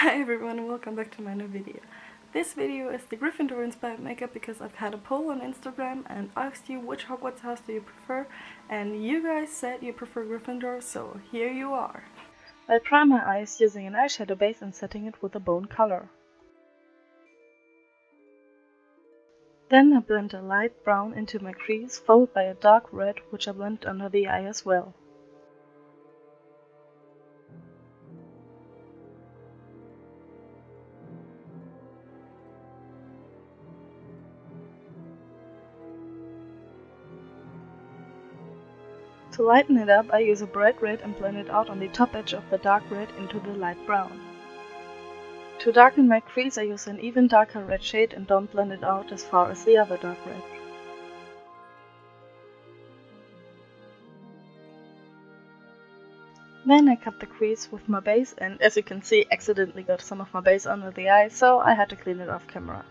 Hi everyone and welcome back to my new video. This video is the Gryffindor inspired makeup because I've had a poll on Instagram and asked you which Hogwarts house do you prefer, and you guys said you prefer Gryffindor, so here you are. I prime my eyes using an eyeshadow base and setting it with a bone color. Then I blend a light brown into my crease, followed by a dark red which I blend under the eye as well. To lighten it up, I use a bright red and blend it out on the top edge of the dark red into the light brown. To darken my crease, I use an even darker red shade and don't blend it out as far as the other dark red. Then I cut the crease with my base and, as you can see, accidentally got some of my base under the eye, so I had to clean it off camera.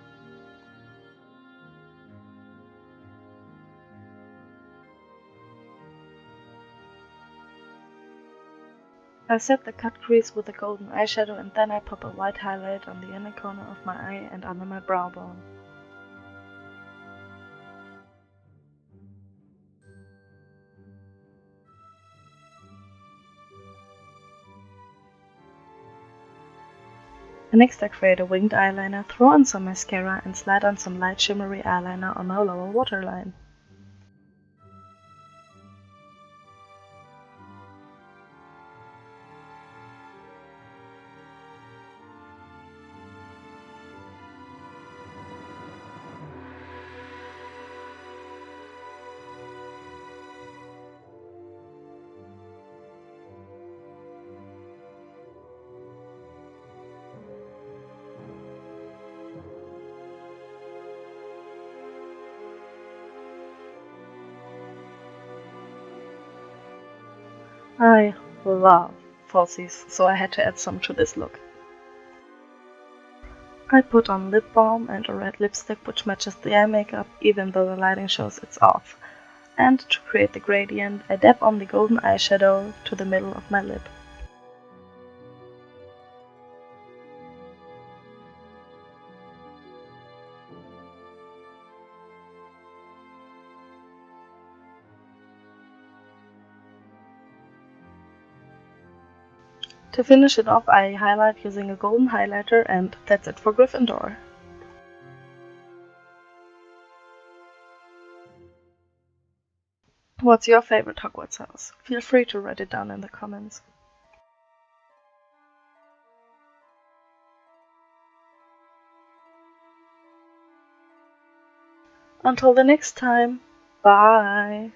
I set the cut crease with a golden eyeshadow and then I pop a white highlight on the inner corner of my eye and under my brow bone. Next I create a winged eyeliner, throw on some mascara and slide on some light shimmery eyeliner on my lower waterline. I love falsies, so I had to add some to this look. I put on lip balm and a red lipstick which matches the eye makeup even though the lighting shows it's off. And to create the gradient, I dab on the golden eyeshadow to the middle of my lip. To finish it off, I highlight using a golden highlighter, and that's it for Gryffindor. What's your favorite Hogwarts house? Feel free to write it down in the comments. Until the next time, bye!